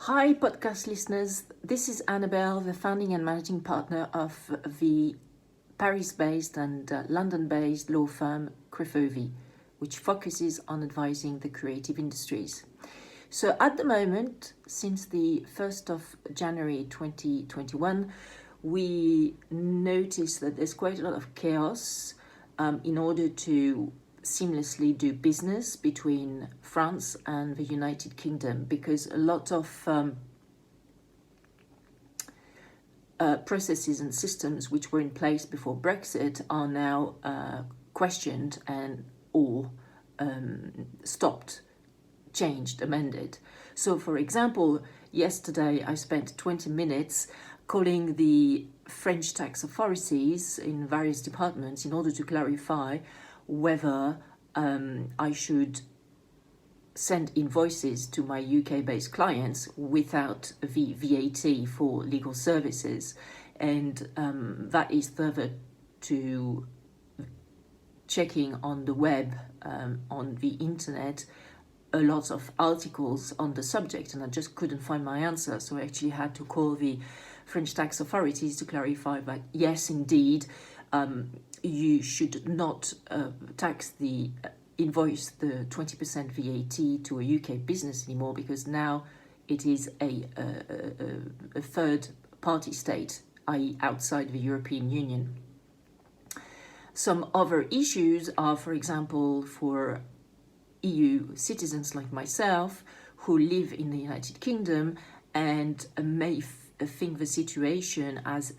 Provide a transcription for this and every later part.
Hi, podcast listeners. This is Annabelle, the founding and managing partner of the Paris-based and London-based law firm Crefovi, which focuses on advising the creative industries. So at the moment, since the 1st of January 2021, we notice that there's quite a lot of chaos in order to seamlessly do business between France and the United Kingdom, because a lot of processes and systems which were in place before Brexit are now questioned and or stopped, changed, amended. So for example, yesterday I spent 20 minutes calling the French tax authorities in various departments in order to clarify whether I should send invoices to my UK-based clients without the VAT for legal services. And that is further to checking on the web, on the internet, a lot of articles on the subject, and I just couldn't find my answer. So I actually had to call the French tax authorities to clarify that, yes, indeed, you should not invoice the 20% VAT to a UK business anymore, because now it is a third party state, i.e. outside the European Union. Some other issues are, for example, for EU citizens like myself who live in the United Kingdom and may think the situation as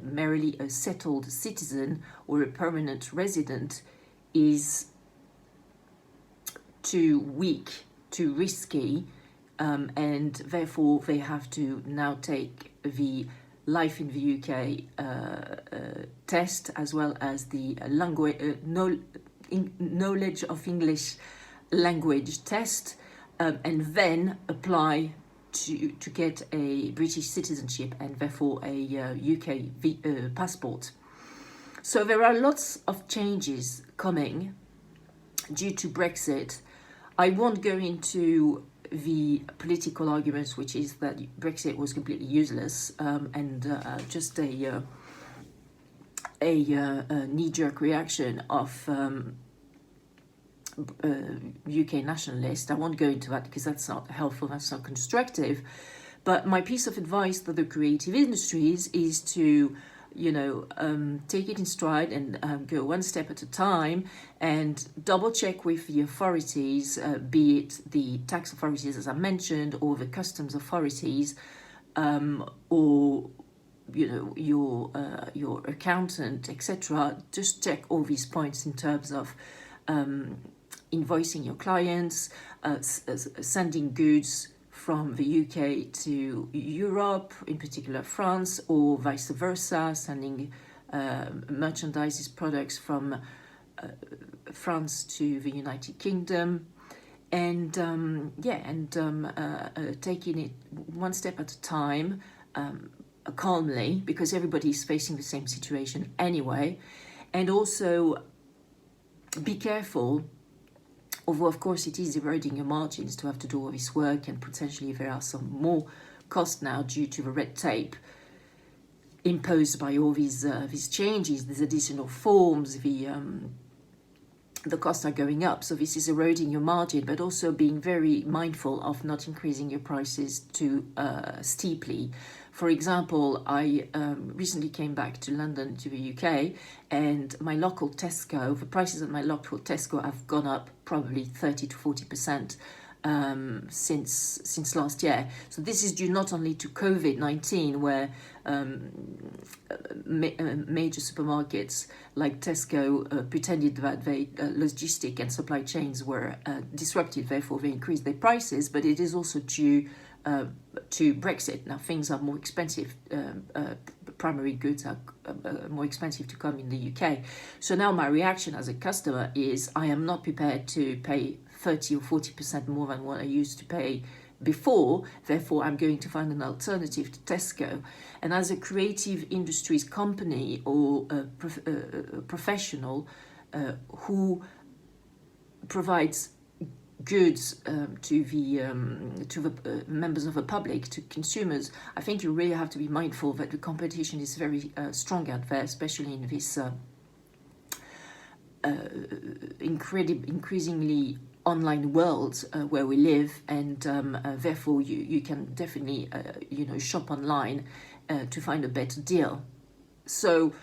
merely a settled citizen or a permanent resident is too weak, too risky, and therefore they have to now take the life in the UK test, as well as the knowledge of English language test, and then apply to get a British citizenship and therefore a UK passport. So there are lots of changes coming due to Brexit. I won't go into the political arguments, which is that Brexit was completely useless and just a knee-jerk reaction of UK nationalists. I won't go into that because that's not helpful, that's not constructive. But my piece of advice for the creative industries is to, take it in stride and go one step at a time and double check with the authorities, be it the tax authorities, as I mentioned, or the customs authorities, or your accountant, etc. Just check all these points in terms of invoicing your clients, sending goods from the UK to Europe, in particular France, or vice versa, sending merchandise products from France to the United Kingdom, and taking it one step at a time, calmly, because everybody is facing the same situation anyway, and also be careful. Although, of course, it is eroding your margins to have to do all this work, and potentially there are some more costs now due to the red tape imposed by all these changes, these additional forms, the costs are going up. So this is eroding your margin, but also being very mindful of not increasing your prices too steeply. For example, I recently came back to London, to the UK, and my local Tesco, the prices at my local Tesco have gone up probably 30 to 40% since last year. So this is due not only to COVID-19, where major supermarkets like Tesco pretended that they logistic and supply chains were disrupted, therefore they increased their prices, but it is also due to Brexit. Now things are more expensive, primary goods are more expensive to come in the UK. So now my reaction as a customer is I am not prepared to pay 30 or 40% more than what I used to pay before, therefore I'm going to find an alternative to Tesco. And as a creative industries company or a professional who provides goods to the members of the public, to consumers, I think you really have to be mindful that the competition is very strong out there, especially in this increasingly online world where we live, and therefore you can definitely shop online to find a better deal. So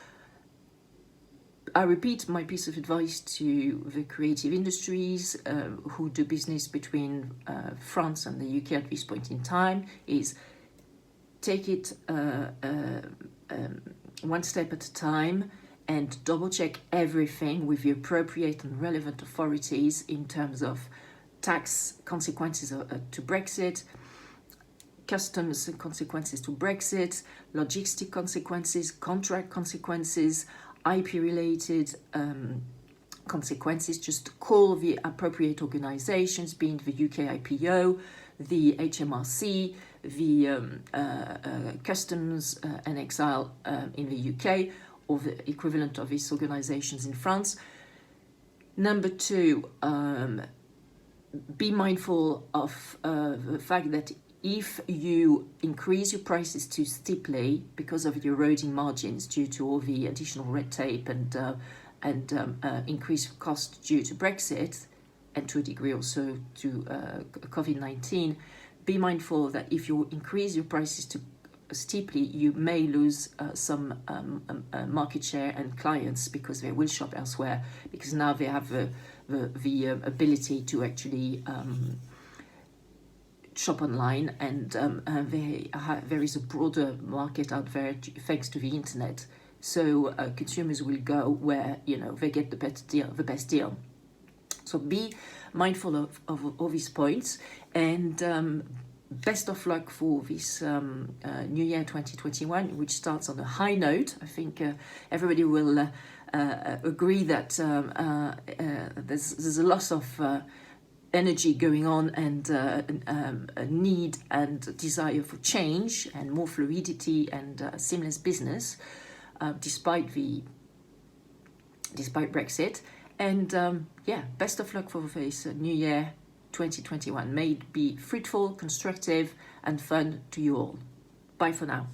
I repeat my piece of advice to the creative industries who do business between France and the UK at this point in time is take it one step at a time and double check everything with the appropriate and relevant authorities in terms of tax consequences to Brexit, customs consequences to Brexit, logistic consequences, contract consequences, IP-related consequences. Just call the appropriate organizations, being the UK IPO, the HMRC, the Customs and Exile in the UK, or the equivalent of these organizations in France. Number two, be mindful of the fact that if you increase your prices too steeply because of the eroding margins due to all the additional red tape and increased cost due to Brexit, and to a degree also to COVID-19, be mindful that if you increase your prices too steeply, you may lose some market share and clients, because they will shop elsewhere, because now they have the ability to actually shop online, and there is a broader market out there thanks to the internet. So consumers will go where they get the best deal. So be mindful of all these points, and best of luck for this new year 2021, which starts on a high note. I think everybody will agree that there's a lot of energy going on, and a need and desire for change and more fluidity and seamless business, despite Brexit. And best of luck for this new year 2021. May it be fruitful, constructive, and fun to you all. Bye for now.